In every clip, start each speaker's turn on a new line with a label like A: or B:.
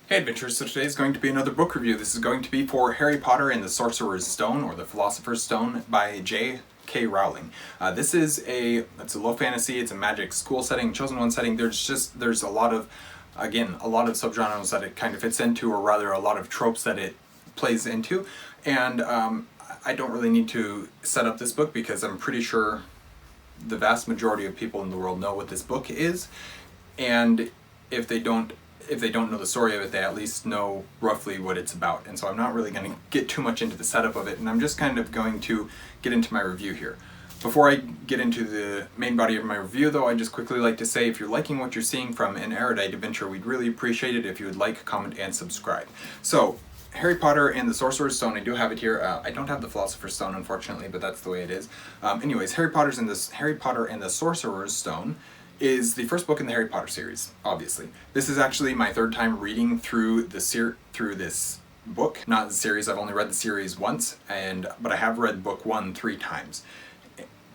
A: Hey adventurers, so today is going to be another book review. This is going to be for Harry Potter and the Sorcerer's Stone, or the Philosopher's Stone, by J.K. Rowling. It's a low fantasy, it's a magic school setting, chosen one setting. There's a lot of subgenres that it kind of fits into, or rather a lot of tropes that it plays into. And I don't really need to set up this book because I'm pretty sure the vast majority of people in the world know what this book is. And if they don't know the story of it, they at least know roughly what it's about. And so I'm not really going to get too much into the setup of it, and I'm just kind of going to get into my review here. Before I get into the main body of my review though, I'd just quickly like to say if you're liking what you're seeing from an Erudite adventure, we'd really appreciate it if you would like, comment, and subscribe. So, Harry Potter and the Sorcerer's Stone, I do have it here. I don't have the Philosopher's Stone, unfortunately, but that's the way it is. Anyways, Harry Potter and the Sorcerer's Stone is the first book in the Harry Potter series, obviously. This is actually my third time reading through this book. Not the series, I've only read the series once, but I have read book one three times.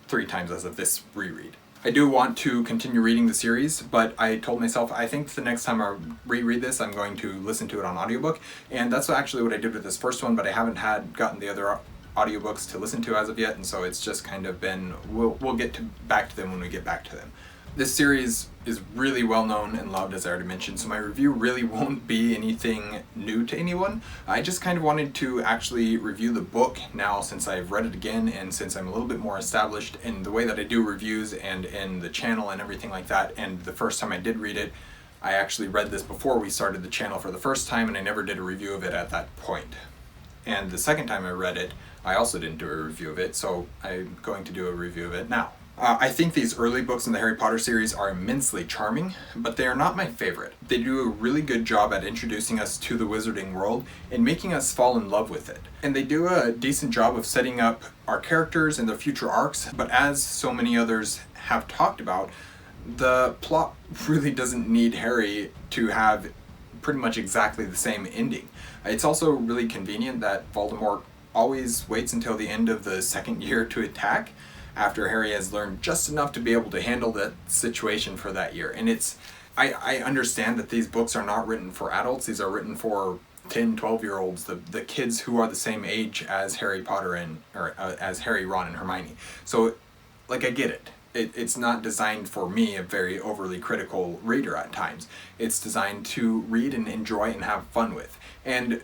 A: Three times as of this reread. I do want to continue reading the series, but I told myself I think the next time I reread this, I'm going to listen to it on audiobook, and that's actually what I did with this first one, but I haven't gotten the other audiobooks to listen to as of yet, and so it's just kind of been, we'll get back to them when we get back to them. This series is really well known and loved, as I already mentioned, so my review really won't be anything new to anyone. I just kind of wanted to actually review the book now since I've read it again, and since I'm a little bit more established in the way that I do reviews and in the channel and everything like that. And the first time I did read it, I actually read this before we started the channel for the first time, and I never did a review of it at that point. And the second time I read it, I also didn't do a review of it, so I'm going to do a review of it now. I think these early books in the Harry Potter series are immensely charming, but they are not my favorite. They do a really good job at introducing us to the wizarding world and making us fall in love with it. And they do a decent job of setting up our characters and their future arcs, but as so many others have talked about, the plot really doesn't need Harry to have pretty much exactly the same ending. It's also really convenient that Voldemort always waits until the end of the second year to attack, after Harry has learned just enough to be able to handle that situation for that year. And I understand that these books are not written for adults, these are written for 10, 12-year-olds, the kids who are the same age as Harry Potter as Harry, Ron, and Hermione. So, I get it. It's not designed for me, a very overly critical reader at times. It's designed to read and enjoy and have fun with. And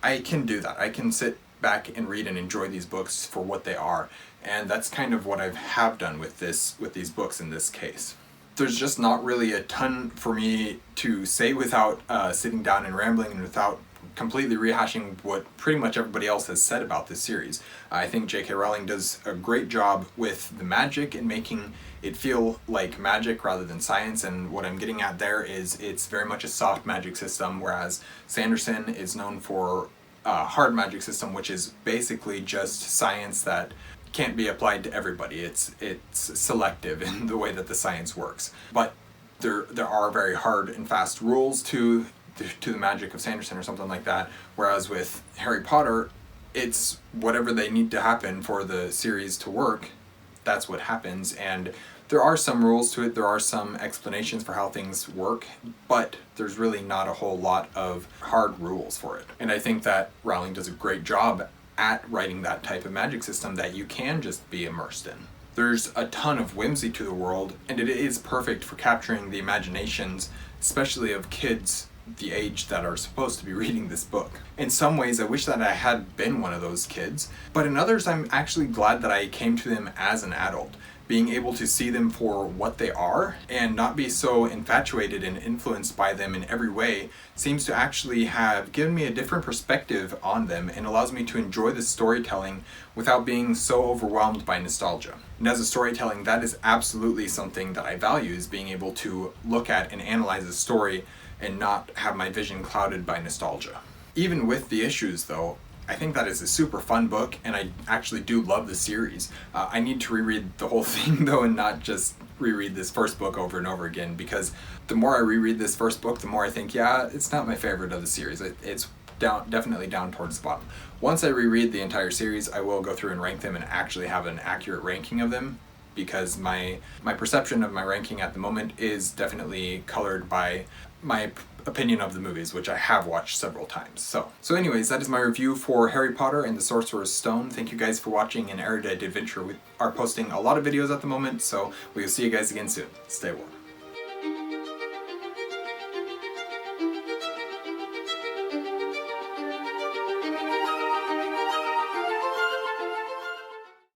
A: I can do that. I can sit back and read and enjoy these books for what they are. And that's kind of what I have done with these books in this case. There's just not really a ton for me to say without sitting down and rambling and without completely rehashing what pretty much everybody else has said about this series. I think J.K. Rowling does a great job with the magic and making it feel like magic rather than science, and what I'm getting at there is it's very much a soft magic system, whereas Sanderson is known for a hard magic system, which is basically just science that can't be applied to everybody. It's selective in the way that the science works. But there are very hard and fast rules to the magic of Sanderson or something like that, whereas with Harry Potter, it's whatever they need to happen for the series to work, that's what happens. And there are some rules to it, there are some explanations for how things work, but there's really not a whole lot of hard rules for it. And I think that Rowling does a great job at writing that type of magic system that you can just be immersed in. There's a ton of whimsy to the world, and it is perfect for capturing the imaginations, especially of kids the age that are supposed to be reading this book. In some ways, I wish that I had been one of those kids, but in others, I'm actually glad that I came to them as an adult. Being able to see them for what they are and not be so infatuated and influenced by them in every way seems to actually have given me a different perspective on them and allows me to enjoy the storytelling without being so overwhelmed by nostalgia. And as a storytelling, that is absolutely something that I value, is being able to look at and analyze a story and not have my vision clouded by nostalgia. Even with the issues though, I think that is a super fun book, and I actually do love the series. I need to reread the whole thing though, and not just reread this first book over and over again, because the more I reread this first book, the more I think, yeah, it's not my favorite of the series. It's definitely down towards the bottom. Once I reread the entire series, I will go through and rank them and actually have an accurate ranking of them, because my perception of my ranking at the moment is definitely colored by my opinion of the movies, which I have watched several times. So anyways, that is my review for Harry Potter and the Sorcerer's Stone. Thank you guys for watching an Erudite Adventure. We are posting a lot of videos at the moment, so we will see you guys again soon. Stay warm.